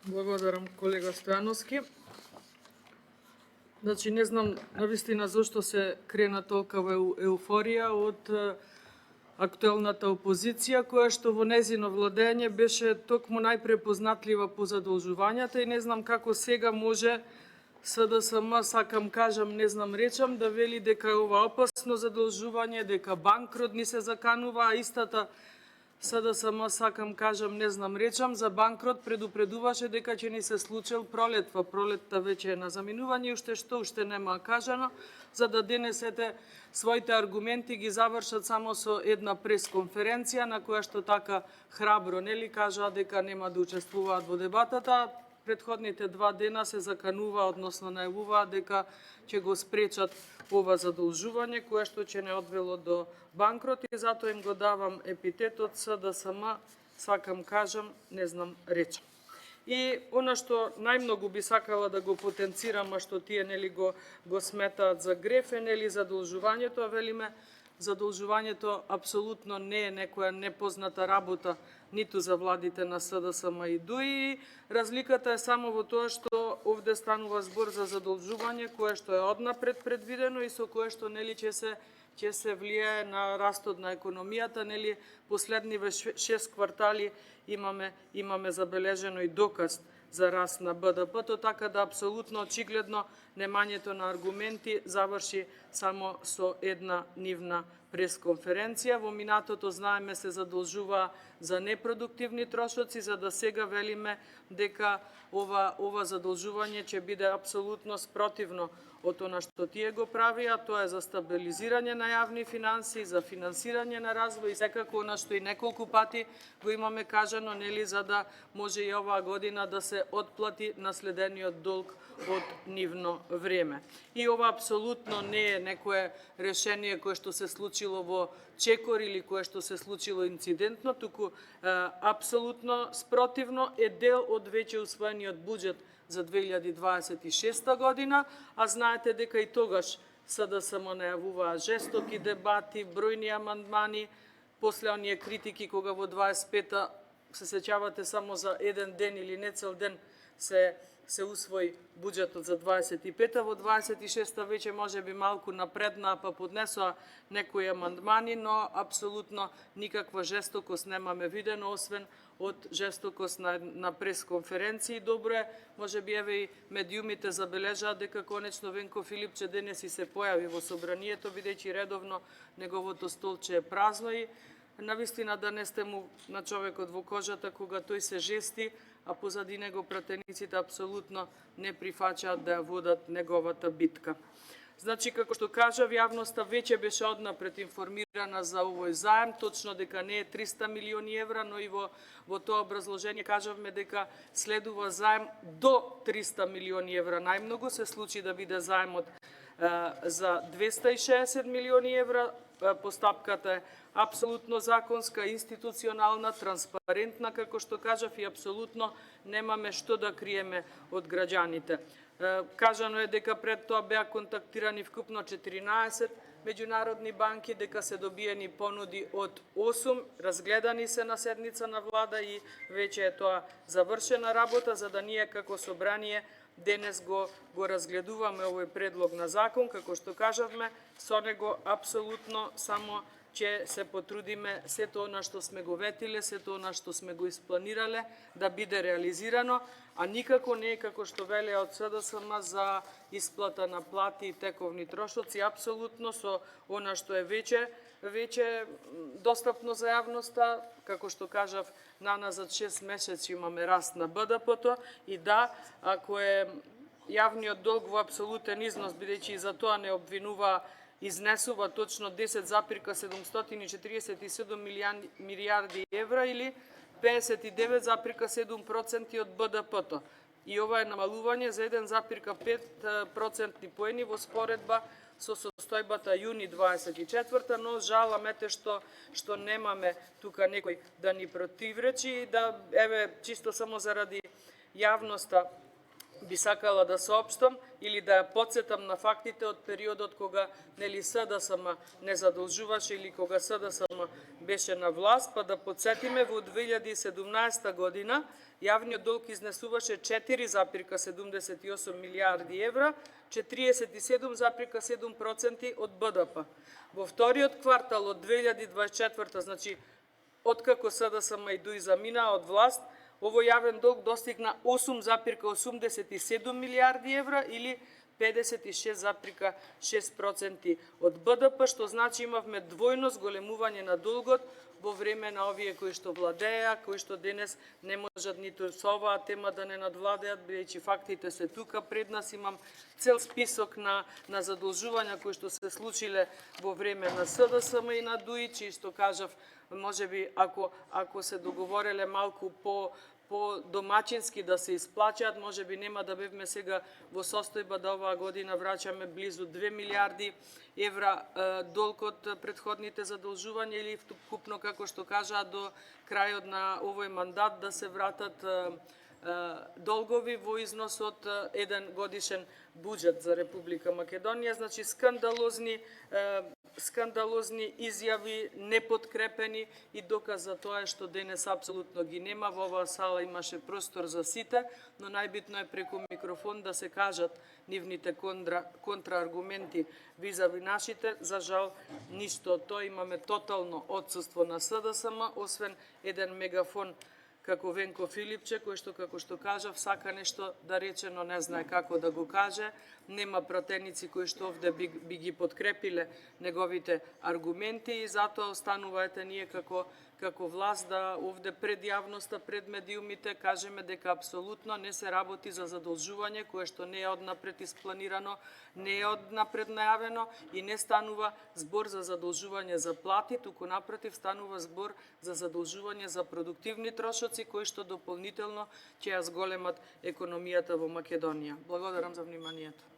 Благодарам, колега Стојановски. Значи, не знам навистина зошто се крена толкова еуфорија од актуелната опозиција, која што во незино владење беше токму најпрепознатлива по задолжувањата и не знам како сега може СДСМ, сакам кажам, не знам речам, да вели дека ова опасно задолжување, дека банкрот ни се заканува, а истата СДСМ, сакам кажам, не знам речам, за банкрот предупредуваше дека ќе ни се случил пролетва. Пролетта веќе е на заминување и уште нема кажано, за да денесете своите аргументи ги завршат само со една пресконференција на која што така храбро нели кажаа дека нема да учествуваат во дебатата. Предходните 2 дена се заканува, односно најавуваа дека ќе го спречат ова задолжување кое што ќе не одвело до банкрот и затоа им го давам епитетот СДСМ, сакам кажам, не знам речам. И она што најмногу би сакала да го потенцирам, а што тие нели го сметаат за греф е нели задолжувањето, а велиме задолжувањето апсолутно не е некоја непозната работа ниту за владите на СДСМ и ДУИ. Разликата е само во тоа што овде станува збор за задолжување кое што е однапред предвидено и со кое што нели ќе се влијае на растот на економијата, нели последниве 6 квартали имаме забележено и доказ за раст на БДП-то, така да апсолутно очигледно немањето на аргументи заврши само со една нивна пресконференција. Во минатото знаеме се задолжува за непродуктивни трошоци, за да сега велиме дека ова задолжување ќе биде апсолутно спротивно од она што тие го правија, тоа е за стабилизирање на јавни финанси, за финансирање на развој и секако она што и неколку пати го имаме кажано, нели, за да може и оваа година да се отплати наследениот долг од нивно време. И ова апсолутно не е некое решение кое што се случило во чекор или кое што се случило инцидентно, туку апсолутно спротивно е дел од веќе усвоениот буџет за 2026 година, а знаете дека и тогаш СДСМ најавуваа жестоки дебати, бројни амандмани, после оние критики кога во 25-та се сеќавате само за еден ден или не цел ден се усвои буџетот за 25-та, во 26-та веќе може би малку напредна, па поднесоа некои амандмани, но апсолутно никаква жестокост немаме видено, освен од жестокост на пресконференции. Добро е, може би еве и медиумите забележаа дека конечно Венко Филипче денес и се појави во собранието, бидејќи редовно неговото столче е празно и навистина да не сте му на човекот во кожата кога тој се жести, а позади него пратениците апсолутно не прифаќаат да ја водат неговата битка. Значи, како што кажав, јавноста веќе беше однапред информирана за овој заем, точно дека не е 300 милиони евра, но и во тоа образложение кажавме дека следува заем до 300 милиони евра. Најмногу се случи да биде заемот за 260 милиони евра. Постапката е апсолутно законска, институционална, транспарентна, како што кажав, и апсолутно немаме што да криеме од граѓаните. Кажано е дека пред тоа беа контактирани вкупно 14 меѓународни банки, дека се добиени понуди од 8, разгледани се на седница на влада и веќе е тоа завршена работа, за да ние како собрание денес го разгледуваме овој предлог на закон, како што кажавме, со него апсолутно само ќе се потрудиме сето она што сме го ветиле, сето она што сме го испланирале да биде реализирано, а никако не е како што велеа од СДСМ за исплата на плати и тековни трошоци, апсолутно со она што е веќе достапно за јавноста, како што кажав, наназад 6 месеци имаме раст на БДП-то и да, ако е јавниот долг во апсолутен износ, бидејќи и за тоа не изнесува точно 10,747 милиарди евра или 59,7% од БДП-то. И ова е намалување за 1,5% поени во споредба со состојбата јуни 24, но жаламете што немаме тука некој да ни противречи и да, еве, чисто само заради јавноста, би сакала да соопштам или да ја потсетам на фактите од периодот кога нели СДСМ не задолжуваше или кога СДСМ беше на власт, па да потсетиме во 2017 година јавниот долг изнесуваше 4,78 милиарди евра, 47,7% од БДП. Во вториот квартал од 2024, значи откако СДСМ и ДУИ заминаа од власт, овој јавен долг достигна 8,87 милиарди евра или 56,6% од БДП, што значи имавме двојно зголемување на долгот во време на овие кои што владеа, кои што денес не можат ниту со оваа тема да не надвладеат, бидејќи фактите се тука пред нас. Имам цел список на задолжувања кои што се случиле во време на СДСМ и на ДУИ, чии што кажав, можеби ако се договореле малку по домачински да се исплачаат, можеби нема да бевме сега во состојба да оваа година враќаме близу 2 милиарди евра долг од претходните задолжувања или вкупно, како што кажаа, до крајот на овој мандат да се вратат долгови во износ од еден годишен буџет за Република Македонија. Значи скандалозни изјави, непоткрепени, и доказ за тоа е што денес апсолутно ги нема. Во оваа сала имаше простор за сите, но најбитно е преку микрофон да се кажат нивните контрааргументи визави нашите. За жал, ништо од тоа. Имаме тотално отсуство на СДСМ, освен еден мегафон како Венко Филипче, кој што, како што кажав, сака нешто да рече, но не знае како да го каже. Нема пратеници кои што овде би ги подкрепиле неговите аргументи и затоа остануваете ние како власт да овде пред јавноста, пред медиумите кажеме дека апсолутно не се работи за задолжување кое што не е однапред испланирано, не е однапред најавено и не станува збор за задолжување за плати, туку напротив станува збор за задолжување за продуктивни трошоци кои што дополнително ќе ја зголемат економијата во Македонија. Благодарам за вниманието.